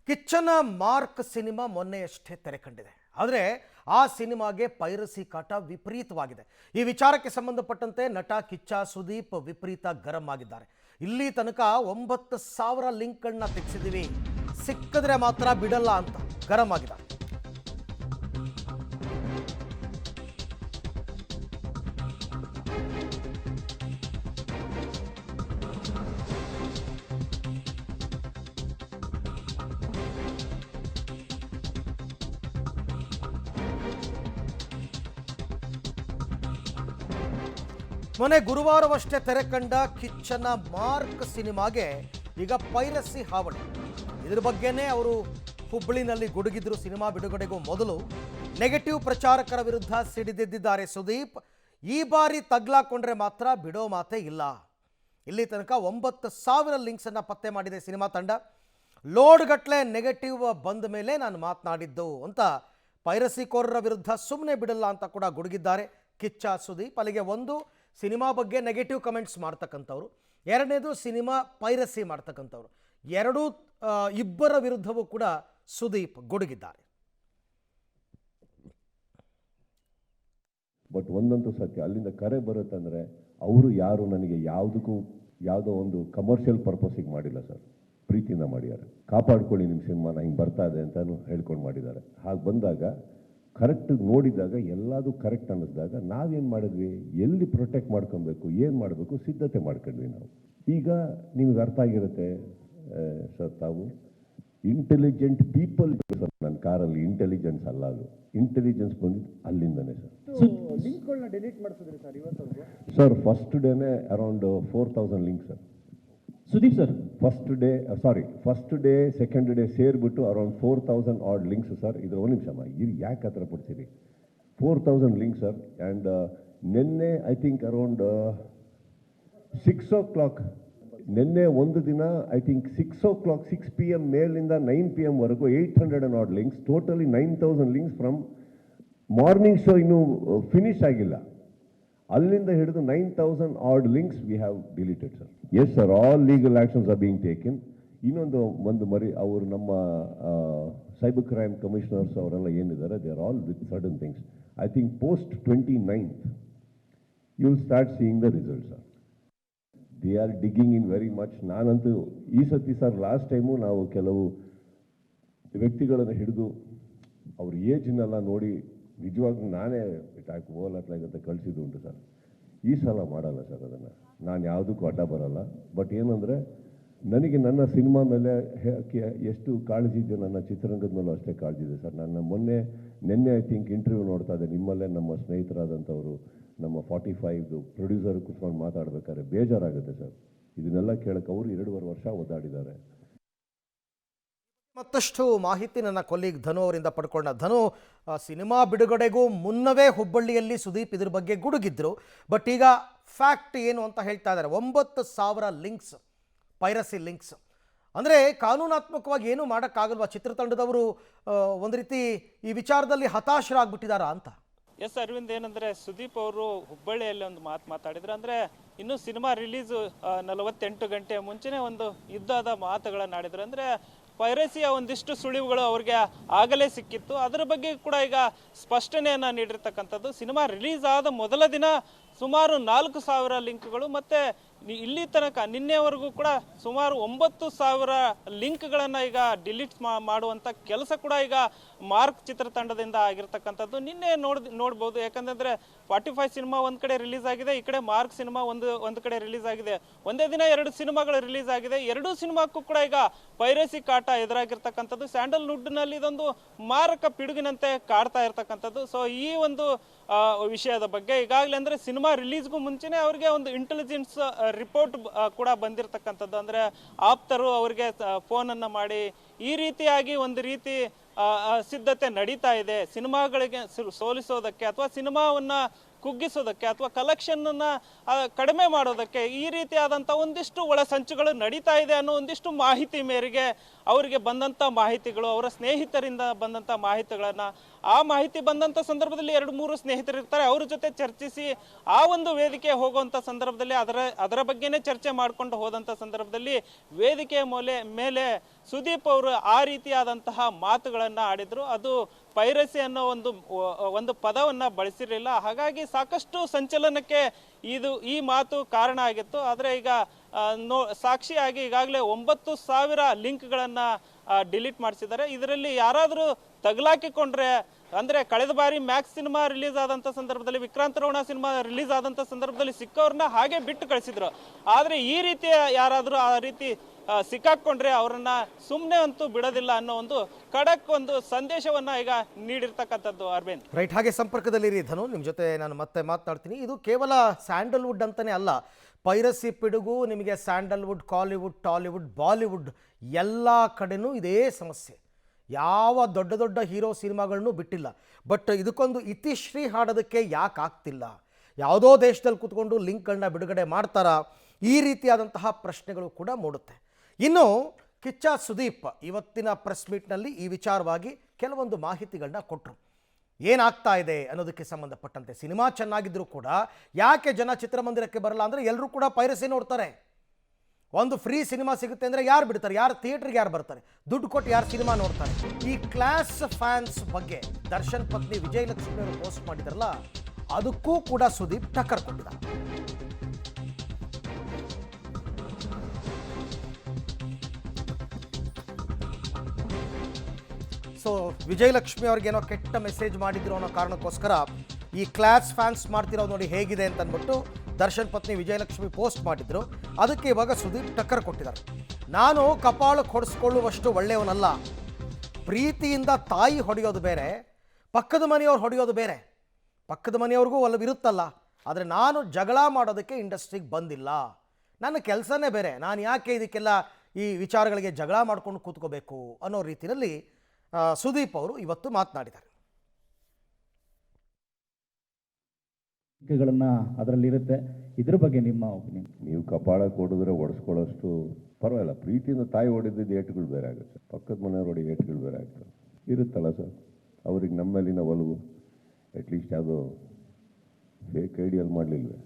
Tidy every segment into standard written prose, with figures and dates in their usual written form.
ಕಿಚ್ಚನ mark cinema ಮೊನ್ನೆಯಷ್ಟೇ ತೆರೆ ಕಂಡಿದೆ. ಆದರೆ ಆ ಸಿನಿಮಾಗೆ ಪೈರಸಿ ಕಾಟ ವಿಪರೀತವಾಗಿದೆ. ಈ ವಿಚಾರಕ್ಕೆ ಸಂಬಂಧಪಟ್ಟಂತೆ ನಟ ಕಿಚ್ಚ ಸುದೀಪ್ ವಿಪರೀತ ಗರಂ ಆಗಿದ್ದಾರೆ. ಇಲ್ಲಿ ತನಕ 9,000 ಲಿಂಕ್ಗಳನ್ನ ತೆಗೆಸಿದ್ದೀವಿ, ಸಿಕ್ಕಿದ್ರೆ ಮಾತ್ರ ಬಿಡಲ್ಲ ಅಂತ ಗರಂ ಆಗಿದ್ದಾರೆ. ಮೊನ್ನೆ ಗುರುವಾರವಷ್ಟೇ ತೆರೆ ಕಂಡ ಕಿಚ್ಚನ ಮಾರ್ಕ್ ಸಿನಿಮಾಗೆ ಈಗ ಪೈರಸಿ ಹಾವಳಿ. ಇದ್ರ ಬಗ್ಗೆನೇ ಅವರು ಹುಬ್ಬಳ್ಳಿನಲ್ಲಿ ಗುಡುಗಿದ್ರು. ಸಿನಿಮಾ ಬಿಡುಗಡೆಗೂ ಮೊದಲು ನೆಗೆಟಿವ್ ಪ್ರಚಾರಕರ ವಿರುದ್ಧ ಸಿಡಿದೆದ್ದಿದ್ದಾರೆ ಸುದೀಪ್. ಈ ಬಾರಿ ತಗ್ಲಾಕೊಂಡ್ರೆ ಮಾತ್ರ ಬಿಡೋ ಮಾತೇ ಇಲ್ಲ. ಇಲ್ಲಿ ತನಕ 9,000 ಲಿಂಕ್ಸನ್ನು ಪತ್ತೆ ಮಾಡಿದೆ ಸಿನಿಮಾ ತಂಡ. ಲೋಡ್ಗಟ್ಲೆ ನೆಗೆಟಿವ್ ಬಂದ ಮೇಲೆ ನಾನು ಮಾತನಾಡಿದ್ದು ಅಂತ ಪೈರಸಿಕೋರರ ವಿರುದ್ಧ ಸುಮ್ಮನೆ ಬಿಡಲ್ಲ ಅಂತ ಕೂಡ ಗುಡುಗಿದ್ದಾರೆ ಕಿಚ್ಚ ಸುದೀಪ್. ಅಲ್ಲಿಗೆ ಒಂದು, ಸಿನಿಮಾ ಬಗ್ಗೆ ನೆಗೆಟಿವ್ ಕಮೆಂಟ್ಸ್ ಮಾಡ್ತಕ್ಕಂಥವ್ರು, ಎರಡನೇದು ಸಿನಿಮಾ ಪೈರಸಿ ಮಾಡ್ತಕ್ಕಂಥವ್ರು, ಎರಡೂ ಇಬ್ಬರ ವಿರುದ್ಧವೂ ಕೂಡ ಸುದೀಪ್ ಗುಡುಗಿದ್ದಾರೆ. ಬಟ್ ಒಂದಂತೂ ಸತ್ಯ, ಅಲ್ಲಿಂದ ಕರೆ ಬರುತ್ತಂದರೆ ಅವರು ಯಾರು ನನಗೆ ಯಾವುದೋ ಒಂದು ಕಮರ್ಷಿಯಲ್ ಪರ್ಪಸಿಗೆ ಮಾಡಿಲ್ಲ ಸರ್, ಪ್ರೀತಿಯಿಂದ ಮಾಡಿದ್ದಾರೆ. ಕಾಪಾಡ್ಕೊಳ್ಳಿ ನಿಮ್ಮ ಸಿನಿಮಾನ, ಹಿಂಗೆ ಬರ್ತಾ ಇದೆ ಅಂತಲೂ ಹೇಳ್ಕೊಂಡು ಮಾಡಿದ್ದಾರೆ. ಹಾಗೆ ಬಂದಾಗ ಕರೆಕ್ಟ್ ನೋಡಿದಾಗ ಎಲ್ಲದೂ ಕರೆಕ್ಟ್ ಅನ್ನಿಸಿದಾಗ ನಾವೇನು ಮಾಡಿದ್ವಿ, ಎಲ್ಲಿ ಪ್ರೊಟೆಕ್ಟ್ ಮಾಡ್ಕೊಬೇಕು, ಏನು ಮಾಡಬೇಕು ಸಿದ್ಧತೆ ಮಾಡ್ಕೊಂಡ್ವಿ ನಾವು. ಈಗ ನಿಮ್ಗೆ ಅರ್ಥ ಆಗಿರುತ್ತೆ ಸರ್, ತಾವು ಇಂಟೆಲಿಜೆಂಟ್ ಪೀಪಲ್ ಸರ್. ನನ್ನ ಕಾರಲ್ಲಿ ಇಂಟೆಲಿಜೆನ್ಸ್ ಅಲ್ಲ, ಅದು ಇಂಟೆಲಿಜೆನ್ಸ್ ಬಂದಿದ್ದು ಅಲ್ಲಿಂದನೇ ಸರ್. ಲಿಂಕ್ಗಳನ್ನ ಡಿಲೀಟ್ ಮಾಡಿಸಿದ್ರಿ ಸರ್ ಇವತ್ತು ಸರ್? ಫಸ್ಟ್ ಡೇನೇ around 4,000 link sir Sudeep sir. First day second day ಸೇರಿಬಿಟ್ಟು ಅರೌಂಡ್ 4,000 ಆಡ್ ಲಿಂಕ್ಸ್ ಸರ್. ಇದ್ರ ಒಂದು ನಿಮಿಷ ಇದು ಯಾಕೆ ಆ ಥರ ಪಡ್ತೀರಿ? 4,000 ಲಿಂಕ್ಸ್ ಸರ್. ಆ್ಯಂಡ್ ನಿನ್ನೆ ಐ ಥಿಂಕ್ ಅರೌಂಡ್ 6 o'clock, ನಿನ್ನೆ ಒಂದು ದಿನ ಐ ಥಿಂಕ್ 6 o'clock 6 PM ಮೇಲಿಂದ 9 PM ವರೆಗೂ 800 ad links, totally 9,000 links from morning show. ಇನ್ನೂ ಫಿನಿಶ್ ಆಗಿಲ್ಲ, ಅಲ್ಲಿಂದ ಹಿಡಿದು 9,000 ad links we have deleted sir. Yes sir, all legal actions are being taken. ಇನ್ನೊಂದು ಅವರು ನಮ್ಮ ಸೈಬರ್ ಕ್ರೈಮ್ ಕಮಿಷನರ್ಸ್ ಅವರೆಲ್ಲ ಏನಿದ್ದಾರೆ, they are all with certain things. I think post 29th you will start seeing the results sir. They are digging in very much. ನಾನಂತೂ ಈ ಸತಿ sir, last time ನಾವು ಕೆಲವು ವ್ಯಕ್ತಿಗಳನ್ನು ಹಿಡಿದು ಅವ್ರ ಏಜ್ನೆಲ್ಲ ನೋಡಿ ನಿಜವಾಗ್ಲೂ ನಾನೇ ಹೋಗಲಾಗ್ಲಾಗಂತ ಕಳಿಸಿದ್ದು ಉಂಟು ಸರ್. ಈ ಸಲ ಮಾಡಲ್ಲ ಸರ್ ಅದನ್ನು, ನಾನು ಯಾವುದಕ್ಕೂ ಅಡ್ಡ ಬರಲ್ಲ. ಬಟ್ ಏನಂದರೆ, ನನಗೆ ನನ್ನ ಸಿನಿಮಾ ಮೇಲೆ ಎಷ್ಟು ಕಾಳಜಿ ಇದೆಯೋ ನನ್ನ ಚಿತ್ರರಂಗದ ಮೇಲೂ ಅಷ್ಟೇ ಕಾಳಜಿ ಇದೆ ಸರ್. ನನ್ನ ನಿನ್ನೆ ಐ ಥಿಂಕ್ ಇಂಟರ್ವ್ಯೂ ನೋಡ್ತಾ ಇದ್ದೆ, ನಿಮ್ಮಲ್ಲೇ ನಮ್ಮ ಸ್ನೇಹಿತರಾದಂಥವರು ನಮ್ಮ 45 ಪ್ರೊಡ್ಯೂಸರ್ ಕುತ್ಕೊಂಡು ಮಾತಾಡ್ಬೇಕಾದ್ರೆ ಬೇಜಾರಾಗುತ್ತೆ ಸರ್. ಇದನ್ನೆಲ್ಲ ಕೇಳಕ್ಕೆ ಅವರು 2.5 ವರ್ಷ ಓದಾಡಿದ್ದಾರೆ. ಮತ್ತಷ್ಟು ಮಾಹಿತಿ ನನ್ನ ಕೊಲೀಗ್ ಧನು ಅವರಿಂದ ಪಡ್ಕೊಂಡ. ಧನು, ಸಿನಿಮಾ ಬಿಡುಗಡೆಗೂ ಮುನ್ನವೇ ಹುಬ್ಬಳ್ಳಿಯಲ್ಲಿ ಸುದೀಪ್ ಇದ್ರ ಬಗ್ಗೆ ಗುಡುಗಿದ್ರು. ಬಟ್ ಈಗ ಫ್ಯಾಕ್ಟ್ ಏನು ಅಂತ ಹೇಳ್ತಾ ಇದ್ದಾರೆ. 9,000 ಲಿಂಕ್ಸ್, ಪೈರಸಿ ಲಿಂಕ್ಸ್ ಅಂದರೆ ಕಾನೂನಾತ್ಮಕವಾಗಿ ಏನೂ ಮಾಡೋಕ್ಕಾಗಲ್ವಾ? ಚಿತ್ರತಂಡದವರು ಒಂದು ರೀತಿ ಈ ವಿಚಾರದಲ್ಲಿ ಹತಾಶರಾಗ್ಬಿಟ್ಟಿದ್ದಾರಾ ಅಂತ? ಎಸ್ ಅರವಿಂದ್, ಏನಂದರೆ ಸುದೀಪ್ ಅವರು ಹುಬ್ಬಳ್ಳಿಯಲ್ಲಿ ಒಂದು ಮಾತಾಡಿದ್ರು. ಅಂದರೆ ಇನ್ನು ಸಿನಿಮಾ ರಿಲೀಸು 48 ಗಂಟೆ ಮುಂಚೆನೇ ಒಂದು ಯುದ್ಧದ ಮಾತುಗಳನ್ನು ಆಡಿದ್ರು. ಅಂದರೆ ಪೈರಸಿಯ ಒಂದಿಷ್ಟು ಸುಳಿವುಗಳು ಅವ್ರಿಗೆ ಆಗಲೇ ಸಿಕ್ಕಿತ್ತು. ಅದರ ಬಗ್ಗೆ ಕೂಡ ಈಗ ಸ್ಪಷ್ಟನೆಯನ್ನು ನೀಡಿರ್ತಕ್ಕಂಥದ್ದು. ಸಿನಿಮಾ ರಿಲೀಸ್ ಆದ ಮೊದಲ ದಿನ ಸುಮಾರು 4,000 ಲಿಂಕ್ಗಳು, ಮತ್ತು ಇಲ್ಲಿ ತನಕ ನಿನ್ನೆವರೆಗೂ ಕೂಡ ಸುಮಾರು 9,000 ಲಿಂಕ್ಗಳನ್ನು ಈಗ ಡಿಲೀಟ್ ಮಾಡುವಂಥ ಕೆಲಸ ಕೂಡ ಈಗ ಮಾರ್ಕ್ ಚಿತ್ರತಂಡದಿಂದ ಆಗಿರ್ತಕ್ಕಂಥದ್ದು. ನಿನ್ನೆ ನೋಡ್ಬೋದು, ಯಾಕಂತಂದರೆ 45 ಸಿನಿಮಾ ಒಂದು ಕಡೆ ರಿಲೀಸ್ ಆಗಿದೆ, ಈ ಕಡೆ ಮಾರ್ಕ್ ಸಿನಿಮಾ ಒಂದು ಕಡೆ ರಿಲೀಸ್ ಆಗಿದೆ. ಒಂದೇ ದಿನ 2 ಸಿನಿಮಾಗಳು ರಿಲೀಸ್ ಆಗಿದೆ. 2 ಸಿನಿಮಾಕ್ಕೂ ಕೂಡ ಈಗ ಪೈರಸಿ ಕಾಟ ಎದುರಾಗಿರ್ತಕ್ಕಂಥದ್ದು. ಸ್ಯಾಂಡಲ್ವುಡ್ನಲ್ಲಿ ಇದೊಂದು ಮಾರಕ ಪಿಡುಗಿನಂತೆ ಕಾಡ್ತಾ ಇರ್ತಕ್ಕಂಥದ್ದು. ಸೊ ಈ ಒಂದು ವಿಷಯದ ಬಗ್ಗೆ ಈಗಾಗಲೇ ಅಂದರೆ ಸಿನಿಮಾ ರಿಲೀಸ್ಗೂ ಮುಂಚೆನೇ ಅವರಿಗೆ ಒಂದು ಇಂಟೆಲಿಜೆನ್ಸ್ ರಿಪೋರ್ಟ್ ಕೂಡ ಬಂದಿರತಕ್ಕಂಥದ್ದು. ಅಂದರೆ ಆಪ್ತರು ಅವರಿಗೆ ಫೋನನ್ನು ಮಾಡಿ ಈ ರೀತಿಯಾಗಿ ಒಂದು ರೀತಿ ಸಿದ್ಧತೆ ನಡೀತಾ ಇದೆ, ಸಿನಿಮಾಗಳಿಗೆ ಸೋಲಿಸೋದಕ್ಕೆ ಅಥವಾ ಸಿನಿಮಾವನ್ನು ಕುಗ್ಗಿಸೋದಕ್ಕೆ ಅಥವಾ ಕಲೆಕ್ಷನ್ನ ಕಡಿಮೆ ಮಾಡೋದಕ್ಕೆ ಈ ರೀತಿಯಾದಂಥ ಒಂದಿಷ್ಟು ಒಳಸಂಚುಗಳು ನಡೀತಾ ಇದೆ ಅನ್ನೋ ಒಂದಿಷ್ಟು ಮಾಹಿತಿ ಮೇರೆಗೆ ಅವರಿಗೆ ಬಂದಂಥ ಮಾಹಿತಿಗಳು, ಅವರ ಸ್ನೇಹಿತರಿಂದ ಬಂದಂಥ ಮಾಹಿತಿಗಳನ್ನು ಆ ಮಾಹಿತಿ ಬಂದಂಥ ಸಂದರ್ಭದಲ್ಲಿ 2-3 ಸ್ನೇಹಿತರು ಇರ್ತಾರೆ, ಅವ್ರ ಜೊತೆ ಚರ್ಚಿಸಿ ಆ ಒಂದು ವೇದಿಕೆ ಹೋಗುವಂಥ ಸಂದರ್ಭದಲ್ಲಿ ಅದರ ಬಗ್ಗೆನೇ ಚರ್ಚೆ ಮಾಡ್ಕೊಂಡು ಹೋದಂಥ ಸಂದರ್ಭದಲ್ಲಿ ವೇದಿಕೆಯ ಮೇಲೆ ಸುದೀಪ್ ಅವರು ಆ ರೀತಿಯಾದಂತಹ ಮಾತುಗಳನ್ನು ಆಡಿದ್ರು. ಅದು ಪೈರಸಿ ಅನ್ನೋ ಒಂದು ಪದವನ್ನು ಬಳಸಿರಲಿಲ್ಲ. ಹಾಗಾಗಿ ಸಾಕಷ್ಟು ಸಂಚಲನಕ್ಕೆ ಈ ಮಾತು ಕಾರಣ ಆಗಿತ್ತು. ಆದರೆ ಈಗ ಸಾಕ್ಷಿಯಾಗಿ ಈಗಾಗಲೇ 9,000 ಲಿಂಕ್ಗಳನ್ನು ಡಿಲೀಟ್ ಮಾಡಿಸಿದ್ದಾರೆ. ಇದರಲ್ಲಿ ಯಾರಾದರೂ ತಗಲಾಕಿಕೊಂಡ್ರೆ, ಅಂದರೆ ಕಳೆದ ಬಾರಿ ಮ್ಯಾಕ್ಸ್ ಸಿನಿಮಾ ರಿಲೀಸ್ ಆದಂಥ ಸಂದರ್ಭದಲ್ಲಿ, ವಿಕ್ರಾಂತ ರೋಣ ಸಿನಿಮಾ ರಿಲೀಸ್ ಆದಂಥ ಸಂದರ್ಭದಲ್ಲಿ ಸಿಕ್ಕವ್ರನ್ನ ಹಾಗೆ ಬಿಟ್ಟು ಕಳಿಸಿದ್ರು. ಆದರೆ ಈ ರೀತಿಯ ಯಾರಾದರೂ ಆ ರೀತಿ ಸಿಕ್ಕಾಕೊಂಡ್ರೆ ಅವರನ್ನ ಸುಮ್ಮನೆ ಅಂತೂ ಬಿಡೋದಿಲ್ಲ ಅನ್ನೋ ಒಂದು ಖಡಕ್ ಒಂದು ಸಂದೇಶವನ್ನ ಈಗ ನೀಡಿರ್ತಕ್ಕಂಥದ್ದು. ಅರವಿಂದ್ ರೈಟ್, ಹಾಗೆ ಸಂಪರ್ಕದಲ್ಲಿರಿ ಧನು, ನಿಮ್ಮ ಜೊತೆ ನಾನು ಮತ್ತೆ ಮಾತನಾಡ್ತೀನಿ. ಇದು ಕೇವಲ ಸ್ಯಾಂಡಲ್ವುಡ್ ಅಂತಲೇ ಅಲ್ಲ, ಪೈರಸಿ ಪಿಡುಗು ನಿಮಗೆ ಸ್ಯಾಂಡಲ್ವುಡ್, ಕಾಲಿವುಡ್, ಟಾಲಿವುಡ್, ಬಾಲಿವುಡ್ ಎಲ್ಲ ಕಡೆನೂ ಇದೇ ಸಮಸ್ಯೆ. ಯಾವ ದೊಡ್ಡ ದೊಡ್ಡ ಹೀರೋ ಸಿನಿಮಾಗಳನ್ನೂ ಬಿಟ್ಟಿಲ್ಲ. ಬಟ್ ಇದಕ್ಕೊಂದು ಇತಿಶ್ರೀ ಹಾಡೋದಕ್ಕೆ ಯಾಕೆ ಆಗ್ತಿಲ್ಲ? ಯಾವುದೋ ದೇಶದಲ್ಲಿ ಕೂತ್ಕೊಂಡು ಲಿಂಕ್ಗಳನ್ನ ಬಿಡುಗಡೆ ಮಾಡ್ತಾರಾ? ಈ ರೀತಿಯಾದಂತಹ ಪ್ರಶ್ನೆಗಳು ಕೂಡ ಮೂಡುತ್ತೆ. ಇನ್ನು ಕಿಚ್ಚ ಸುದೀಪ್ ಇವತ್ತಿನ ಪ್ರೆಸ್ ಮೀಟ್ನಲ್ಲಿ ಈ ವಿಚಾರವಾಗಿ ಕೆಲವೊಂದು ಮಾಹಿತಿಗಳನ್ನ ಕೊಟ್ಟರು. ಏನಾಗ್ತಾ ಇದೆ ಅನ್ನೋದಕ್ಕೆ ಸಂಬಂಧಪಟ್ಟಂತೆ, ಸಿನಿಮಾ ಚೆನ್ನಾಗಿದ್ದರೂ ಕೂಡ ಯಾಕೆ ಜನ ಚಿತ್ರಮಂದಿರಕ್ಕೆ ಬರಲ್ಲ ಅಂದರೆ ಎಲ್ಲರೂ ಕೂಡ ಪೈರಸಿ ನೋಡ್ತಾರೆ. ಒಂದು ಫ್ರೀ ಸಿನಿಮಾ ಸಿಗುತ್ತೆ ಅಂದರೆ ಯಾರು ಬಿಡ್ತಾರೆ? ಯಾರು ಥಿಯೇಟ್ರಿಗೆ ಯಾರು ಬರ್ತಾರೆ? ದುಡ್ಡು ಕೊಟ್ಟು ಯಾರು ಸಿನಿಮಾ ನೋಡ್ತಾರೆ? ಈ ಕ್ಲಾಸ್ ಫ್ಯಾನ್ಸ್ ಬಗ್ಗೆ ದರ್ಶನ್ ಪತ್ನಿ ವಿಜಯಲಕ್ಷ್ಮಿ ಅವರು ಪೋಸ್ಟ್ ಮಾಡಿದಾರಲ್ಲ, ಅದಕ್ಕೂ ಕೂಡ ಸುದೀಪ್ ಟಕ್ಕರ್ ಕೊಟ್ಟಿದ್ದ. ಸೊ ವಿಜಯಲಕ್ಷ್ಮಿ ಅವ್ರಿಗೇನೋ ಕೆಟ್ಟ ಮೆಸೇಜ್ ಮಾಡಿದ್ರು ಅನ್ನೋ ಕಾರಣಕ್ಕೋಸ್ಕರ ಈ ಕ್ಲಾಸ್ ಫ್ಯಾನ್ಸ್ ಮಾಡ್ತಿರೋದು ನೋಡಿ ಹೇಗಿದೆ ಅಂತ ಅಂದ್ಬಿಟ್ಟು ದರ್ಶನ್ ಪತ್ನಿ ವಿಜಯಲಕ್ಷ್ಮಿ ಪೋಸ್ಟ್ ಮಾಡಿದ್ರು. ಅದಕ್ಕೆ ಇವಾಗ ಸುದೀಪ್ ಟಕ್ಕರ್ ಕೊಟ್ಟಿದ್ದಾರೆ. ನಾನು ಕಪಾಳಕ್ಕೆ ಹೊಡೆಸ್ಕೊಳ್ಳುವಷ್ಟು ಒಳ್ಳೆಯವನಲ್ಲ. ಪ್ರೀತಿಯಿಂದ ತಾಯಿ ಹೊಡೆಯೋದು ಬೇರೆ, ಪಕ್ಕದ ಮನೆಯವ್ರು ಹೊಡೆಯೋದು ಬೇರೆ. ಪಕ್ಕದ ಮನೆಯವ್ರಿಗೂ ಒಲವಿರುತ್ತಲ್ಲ. ಆದರೆ ನಾನು ಜಗಳ ಮಾಡೋದಕ್ಕೆ ಇಂಡಸ್ಟ್ರಿಗೆ ಬಂದಿಲ್ಲ. ನನ್ನ ಕೆಲಸನೇ ಬೇರೆ. ನಾನು ಯಾಕೆ ಇದಕ್ಕೆಲ್ಲ ಈ ವಿಚಾರಗಳಿಗೆ ಜಗಳ ಮಾಡ್ಕೊಂಡು ಕೂತ್ಕೋಬೇಕು ಅನ್ನೋ ರೀತಿಯಲ್ಲಿ ಸುದೀಪ್ ಅವರು ಇವತ್ತು ಮಾತನಾಡಿದ್ದಾರೆ. ಅದರಲ್ಲಿರುತ್ತೆ, ಇದ್ರ ಬಗ್ಗೆ ನಿಮ್ಮ ಒಪಿನಿಯನ್? ನೀವು ಕಪಾಳ ಕೊಡಿದ್ರೆ ಒಡಿಸ್ಕೊಳ್ಳೋಷ್ಟು ಪರವಾಗಿಲ್ಲ. ಪ್ರೀತಿಯಿಂದ ತಾಯಿ ಹೊಡೆದಿದ್ದು ಏಟುಗಳು ಬೇರೆ ಆಗುತ್ತೆ, ಪಕ್ಕದ ಮನೆಯವ್ರು ಹೊಡೆಯೋ ಏಟುಗಳು ಬೇರೆ ಆಗ್ತದೆ. ಇರುತ್ತಲ್ಲ ಸರ್, ಅವ್ರಿಗೆ ನಮ್ಮ ಮೇಲಿನ ಒಲವು ಅಟ್ಲೀಸ್ಟ್ ಯಾವುದೋ ಫೇಕ್ ಐಡಿಯಲ್ ಮಾಡಲಿಲ್ವೇ?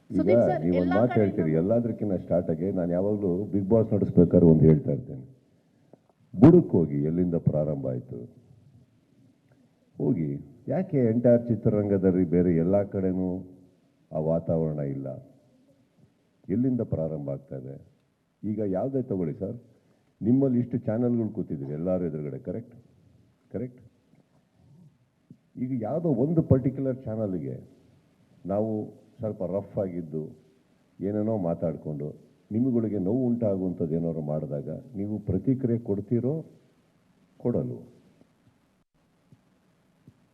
ಈಗ ನೀವೊಂದು ಮಾತು ಹೇಳ್ತೀರಿ, ಎಲ್ಲದಕ್ಕಿಂತ ಸ್ಟಾರ್ಟಾಗಿ ನಾನು ಯಾವಾಗಲೂ ಬಿಗ್ ಬಾಸ್ ನಡೆಸ್ಬೇಕಾದ್ರೆ ಒಂದು ಹೇಳ್ತಾ ಇರ್ತೇನೆ, ಬುಡಕ್ಕೆ ಹೋಗಿ ಎಲ್ಲಿಂದ ಪ್ರಾರಂಭ ಆಯಿತು ಹೋಗಿ. ಯಾಕೆ ಎಂಟೈರ್ ಚಿತ್ರರಂಗದಲ್ಲಿ ಬೇರೆ ಎಲ್ಲ ಕಡೆನೂ ಆ ವಾತಾವರಣ ಇಲ್ಲ? ಎಲ್ಲಿಂದ ಪ್ರಾರಂಭ ಆಗ್ತಾ ಇದೆ? ಈಗ ಯಾವುದೇ ತಗೊಳ್ಳಿ ಸರ್, ನಿಮ್ಮಲ್ಲಿ ಇಷ್ಟು ಚಾನಲ್ಗಳು ಕೂತಿದ್ದೀರಿ ಎಲ್ಲರೂ ಎದುರುಗಡೆ, ಕರೆಕ್ಟ್. ಈಗ ಯಾವುದೋ ಒಂದು ಪರ್ಟಿಕ್ಯುಲರ್ ಚಾನಲ್ಗೆ ನಾವು ಸ್ವಲ್ಪ ರಫ್ ಆಗಿದ್ದು ಏನೇನೋ ಮಾತಾಡಿಕೊಂಡು ನಿಮ್ಮಗಳಿಗೆ ನೋವು ಉಂಟಾಗುವಂಥದ್ದು ಏನಾದ್ರು ಮಾಡಿದಾಗ ನೀವು ಪ್ರತಿಕ್ರಿಯೆ ಕೊಡ್ತೀರೋ ಕೊಡಲ್ವೋ?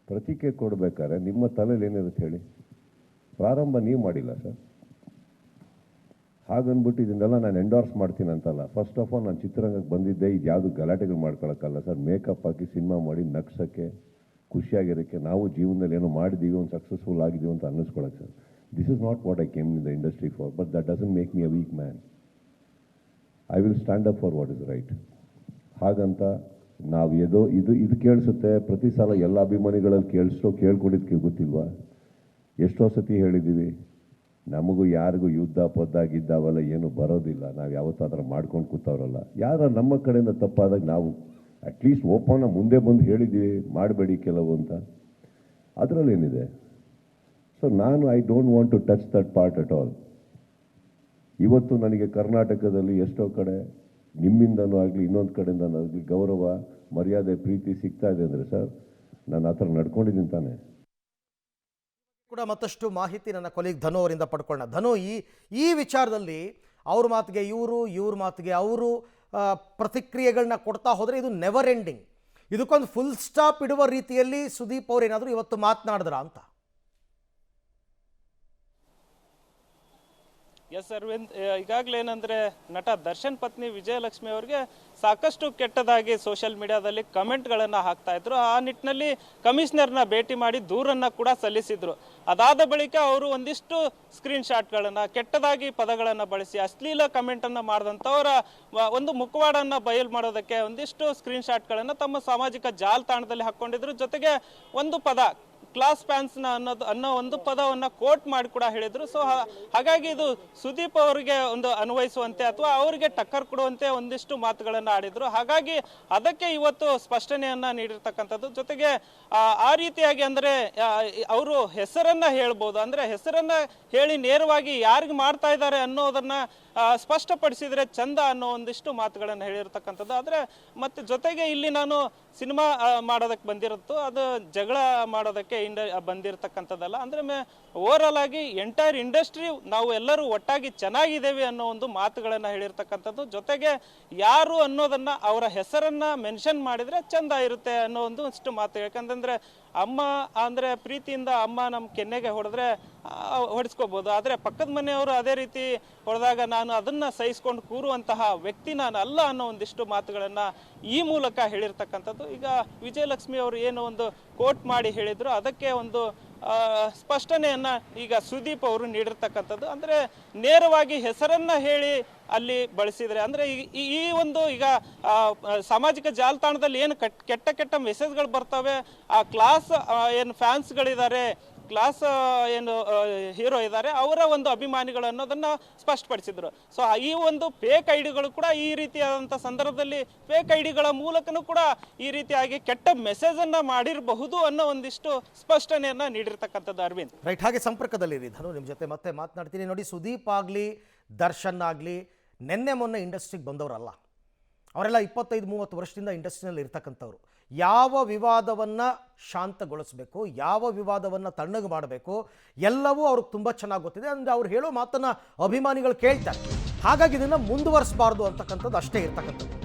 ಪ್ರತಿಕ್ರಿಯೆ ಕೊಡಬೇಕಾದ್ರೆ ನಿಮ್ಮ ತಲೆಯಲ್ಲಿ ಏನಿರುತ್ತೆ ಹೇಳಿ? ಪ್ರಾರಂಭ ನೀವು ಮಾಡಿಲ್ಲ ಸರ್. ಹಾಗನ್ಬಿಟ್ಟು ಇದನ್ನೆಲ್ಲ ನಾನು ಎಂಡೋರ್ಸ್ ಮಾಡ್ತೀನಿ ಅಂತಲ್ಲ. ಫಸ್ಟ್ ಆಫ್ ಆಲ್ ನಾನು ಚಿತ್ರರಂಗಕ್ಕೆ ಬಂದಿದ್ದೆ ಇದು ಯಾವುದು ಗಲಾಟೆಗಳು ಮಾಡ್ಕೊಳಕ್ಕಲ್ಲ ಸರ್. ಮೇಕಪ್ ಹಾಕಿ ಸಿನಿಮಾ ಮಾಡಿ ನಗ್ಸೋಕ್ಕೆ, ಖುಷಿಯಾಗಿರೋಕ್ಕೆ, ನಾವು ಜೀವನದಲ್ಲಿ ಏನೋ ಮಾಡಿದ್ದೀವಿ, ಒಂದು ಸಕ್ಸಸ್ಫುಲ್ ಆಗಿದ್ದೀವಿ ಅಂತ ಅನ್ನಿಸ್ಕೊಳಕ್ಕೆ sir. This is not what I came in the industry for, but that doesn't make me a weak man. I will stand up for what is right. ಹಾಗಂತ ನಾವು ಇದು ಕೇಳಿಸುತ್ತೆ ಪ್ರತಿ ಸಲ ಎಲ್ಲ ಅಭಿಮಾನಿಗಳಲ್ಲಿ ಕೇಳ್ಕೊಂಡಿದ್ದಕ್ಕೆ ಗೊತ್ತಿಲ್ವಾ? ಎಷ್ಟೋ ಸತಿ ಹೇಳಿದ್ದೀವಿ, ನಮಗೂ ಯಾರಿಗೂ ಯುದ್ಧ ಪದ್ದಾಗಿದ್ದಾವಲ್ಲ ಏನೂ ಬರೋದಿಲ್ಲ. ನಾವು ಯಾವತ್ತಾದ್ರೂ ಮಾಡ್ಕೊಂಡು ಕೂತವ್ರಲ್ಲ. ಯಾರು ನಮ್ಮ ಕಡೆಯಿಂದ ತಪ್ಪಾದಾಗ ನಾವು ಅಟ್ಲೀಸ್ಟ್ ಓಪನ್ನ ಮುಂದೆ ಬಂದು ಹೇಳಿದ್ದೀವಿ ಮಾಡಬೇಡಿ ಕೆಲವು ಅಂತ. ಅದರಲ್ಲೇನಿದೆ? So I don't want to touch that part at all. ಇವತ್ತು ನನಗೆ ಕರ್ನಾಟಕದಲ್ಲಿ ಎಷ್ಟೋ ಕಡೆ ನಿಮ್ಮಿಂದನೂ ಆಗಲಿ ಇನ್ನೊಂದು ಕಡೆಯಿಂದನೂ ಆಗಲಿ ಗೌರವ, ಮರ್ಯಾದೆ, ಪ್ರೀತಿ ಸಿಗ್ತಾ ಇದೆ ಅಂದರೆ ಸರ್ ನಾನು ಆ ಥರ ನಡ್ಕೊಂಡಿದ್ದೀನಿ ತಾನೆ. ಕೂಡ ಮತ್ತಷ್ಟು ಮಾಹಿತಿ ನನ್ನ ಕೊಲೀಗ್ ಧನು ಅವರಿಂದ ಪಡ್ಕೊಳ್ಳೋಣ. ಧನು, ಈ ವಿಚಾರದಲ್ಲಿ ಅವ್ರ ಮಾತಿಗೆ ಇವ್ರ ಮಾತಿಗೆ ಅವರು ಪ್ರತಿಕ್ರಿಯೆಗಳನ್ನ ಕೊಡ್ತಾ ಹೋದರೆ ಇದು ನೆವರ್ ಎಂಡಿಂಗ್. ಇದಕ್ಕೊಂದು ಫುಲ್ ಸ್ಟಾಪ್ ಇಡುವ ರೀತಿಯಲ್ಲಿ ಸುದೀಪ್ ಅವ್ರು ಏನಾದರೂ ಇವತ್ತು ಮಾತನಾಡಿದ್ರ ಅಂತ? ಎಸ್ ಅರವಿಂದ್, ಈಗಾಗಲೇ ಏನಂದ್ರೆ ನಟ ದರ್ಶನ್ ಪತ್ನಿ ವಿಜಯಲಕ್ಷ್ಮಿ ಅವರಿಗೆ ಸಾಕಷ್ಟು ಕೆಟ್ಟದಾಗಿ ಸೋಷಿಯಲ್ ಮೀಡಿಯಾದಲ್ಲಿ ಕಮೆಂಟ್ಗಳನ್ನು ಹಾಕ್ತಾ ಇದ್ರು. ಆ ನಿಟ್ಟಿನಲ್ಲಿ ಕಮಿಷನರ್ನ ಭೇಟಿ ಮಾಡಿ ದೂರನ್ನ ಕೂಡ ಸಲ್ಲಿಸಿದ್ರು. ಅದಾದ ಬಳಿಕ ಅವರು ಒಂದಿಷ್ಟು ಸ್ಕ್ರೀನ್ ಶಾಟ್ಗಳನ್ನ, ಕೆಟ್ಟದಾಗಿ ಪದಗಳನ್ನು ಬಳಸಿ ಅಶ್ಲೀಲ ಕಮೆಂಟನ್ನು ಮಾಡಿದಂಥವರ ಒಂದು ಮುಖವಾಡನ್ನು ಬಯಲು ಮಾಡೋದಕ್ಕೆ ಒಂದಿಷ್ಟು ಸ್ಕ್ರೀನ್ ಶಾಟ್ಗಳನ್ನು ತಮ್ಮ ಸಾಮಾಜಿಕ ಜಾಲತಾಣದಲ್ಲಿ ಹಾಕ್ಕೊಂಡಿದ್ರು. ಜೊತೆಗೆ ಒಂದು ಪದ ಕ್ಲಾಸ್ ಫ್ಯಾನ್ಸ್ನ ಅನ್ನೋ ಒಂದು ಪದವನ್ನು ಕೋಟ್ ಮಾಡಿ ಕೂಡ ಹೇಳಿದ್ರು. ಸೊ ಹಾಗಾಗಿ ಇದು ಸುದೀಪ್ ಅವರಿಗೆ ಒಂದು ಅನ್ವಯಿಸುವಂತೆ ಅಥವಾ ಅವರಿಗೆ ಟಕ್ಕರ್ ಕೊಡುವಂತೆ ಒಂದಿಷ್ಟು ಮಾತುಗಳನ್ನು ಆಡಿದ್ರು. ಹಾಗಾಗಿ ಅದಕ್ಕೆ ಇವತ್ತು ಸ್ಪಷ್ಟನೆಯನ್ನ ನೀಡಿರ್ತಕ್ಕಂಥದ್ದು. ಜೊತೆಗೆ ಆ ರೀತಿಯಾಗಿ ಅಂದ್ರೆ ಅವರು ಹೆಸರನ್ನ ಹೇಳ್ಬೋದು, ಅಂದ್ರೆ ಹೆಸರನ್ನ ಹೇಳಿ ನೇರವಾಗಿ ಯಾರಿಗೆ ಮಾಡ್ತಾ ಇದ್ದಾರೆ ಅನ್ನೋದನ್ನ ಸ್ಪಷ್ಟಪಡಿಸಿದ್ರೆ ಚಂದ ಅನ್ನೋ ಒಂದಿಷ್ಟು ಮಾತುಗಳನ್ನು ಹೇಳಿರ್ತಕ್ಕಂಥದ್ದು. ಆದರೆ ಮತ್ತೆ ಜೊತೆಗೆ ಇಲ್ಲಿ ನಾನು ಸಿನಿಮಾ ಮಾಡೋದಕ್ಕೆ ಬಂದಿರುತ್ತೋ ಅದು ಜಗಳ ಮಾಡೋದಕ್ಕೆ ಬಂದಿರತಕ್ಕಂಥದ್ದಲ್ಲ. ಅಂದ್ರೆ ಓವರಾಲ್ ಆಗಿ ಎಂಟೈರ್ ಇಂಡಸ್ಟ್ರಿ ನಾವು ಎಲ್ಲರೂ ಒಟ್ಟಾಗಿ ಚೆನ್ನಾಗಿದ್ದೇವೆ ಅನ್ನೋ ಒಂದು ಮಾತುಗಳನ್ನು ಹೇಳಿರ್ತಕ್ಕಂಥದ್ದು. ಜೊತೆಗೆ ಯಾರು ಅನ್ನೋದನ್ನ ಅವರ ಹೆಸರನ್ನ ಮೆನ್ಷನ್ ಮಾಡಿದ್ರೆ ಚಂದ ಇರುತ್ತೆ ಅನ್ನೋ ಒಂದಿಷ್ಟು ಮಾತು. ಯಾಕಂತಂದ್ರೆ ಅಮ್ಮ ಅಂದ್ರೆ ಪ್ರೀತಿಯಿಂದ ಅಮ್ಮ ನಮ್ಮ ಕೆನ್ನೆಗೆ ಹೊಡೆದ್ರೆ ಹೊಡೆಸ್ಕೋಬಹುದು, ಆದರೆ ಪಕ್ಕದ ಮನೆಯವರು ಅದೇ ರೀತಿ ಹೊಡೆದಾಗ ನಾನು ಅದನ್ನ ಸಹಿಸ್ಕೊಂಡು ಕೂರುವಂತಹ ವ್ಯಕ್ತಿ ನಾನು ಅಲ್ಲ ಅನ್ನೋ ಒಂದಿಷ್ಟು ಮಾತುಗಳನ್ನ ಈ ಮೂಲಕ ಹೇಳಿರ್ತಕ್ಕಂಥದ್ದು. ಈಗ ವಿಜಯಲಕ್ಷ್ಮಿ ಅವರು ಏನು ಒಂದು ಕೋಟ್ ಮಾಡಿ ಹೇಳಿದ್ರು ಅದಕ್ಕೆ ಒಂದು ಸ್ಪಷ್ಟನೆಯನ್ನ ಈಗ ಸುದೀಪ್ ಅವರು ನೀಡಿರ್ತಕ್ಕಂಥದ್ದು. ಅಂದ್ರೆ ನೇರವಾಗಿ ಹೆಸರನ್ನ ಹೇಳಿ ಅಲ್ಲಿ ಬಳಸಿದ್ರೆ ಅಂದ್ರೆ ಈ ಒಂದು ಈಗ ಸಾಮಾಜಿಕ ಜಾಲತಾಣದಲ್ಲಿ ಏನು ಕೆಟ್ಟ ಕೆಟ್ಟ ಮೆಸೇಜ್ಗಳು ಬರ್ತವೆ, ಆ ಕ್ಲಾಸ್ ಏನು ಫ್ಯಾನ್ಸ್ಗಳಿದ್ದಾರೆ, ಕ್ಲಾಸ್ ಏನು ಹೀರೋ ಇದ್ದಾರೆ ಅವರ ಒಂದು ಅಭಿಮಾನಿಗಳು ಅನ್ನೋದನ್ನ ಸ್ಪಷ್ಟಪಡಿಸಿದ್ರು. ಸೊ ಈ ಒಂದು ಫೇಕ್ ಐಡಿಗಳು ಕೂಡ ಈ ರೀತಿಯಾದಂಥ ಸಂದರ್ಭದಲ್ಲಿ ಫೇಕ್ ಐಡಿಗಳ ಮೂಲಕನೂ ಕೂಡ ಈ ರೀತಿಯಾಗಿ ಕೆಟ್ಟ ಮೆಸೇಜ್ ಅನ್ನ ಮಾಡಿರಬಹುದು ಅನ್ನೋ ಒಂದಿಷ್ಟು ಸ್ಪಷ್ಟನೆಯನ್ನ ನೀಡಿರ್ತಕ್ಕಂಥದ್ದು. ಅರವಿಂದ್, ರೈಟ್, ಹಾಗೆ ಸಂಪರ್ಕದಲ್ಲಿರಿ ಧನು, ನಿಮ್ಮ ಜೊತೆ ಮತ್ತೆ ಮಾತನಾಡ್ತೀನಿ. ನೋಡಿ, ಸುದೀಪ್ ಆಗಲಿ ದರ್ಶನ್ ಆಗಲಿ ನಿನ್ನೆ ಮೊನ್ನೆ ಇಂಡಸ್ಟ್ರಿಗೆ ಬಂದವರಲ್ಲ, ಅವರೆಲ್ಲ 25-30 ವರ್ಷದಿಂದ ಇಂಡಸ್ಟ್ರಿನಲ್ಲಿ ಇರ್ತಕ್ಕಂಥವ್ರು. ಯಾವ ವಿವಾದವನ್ನು ಶಾಂತಗೊಳಿಸಬೇಕು, ಯಾವ ವಿವಾದವನ್ನು ತಣ್ಣಗೆ ಮಾಡಬೇಕು ಎಲ್ಲವೂ ಅವ್ರಿಗೆ ತುಂಬ ಚೆನ್ನಾಗಿ ಗೊತ್ತಿದೆ. ಅಂದರೆ ಅವ್ರು ಹೇಳೋ ಮಾತನ್ನು ಅಭಿಮಾನಿಗಳು ಕೇಳ್ತಾರೆ. ಹಾಗಾಗಿ ಇದನ್ನು ಮುಂದುವರಿಸಬಾರ್ದು ಅಂತಕ್ಕಂಥದ್ದು ಅಷ್ಟೇ ಇರ್ತಕ್ಕಂಥದ್ದು.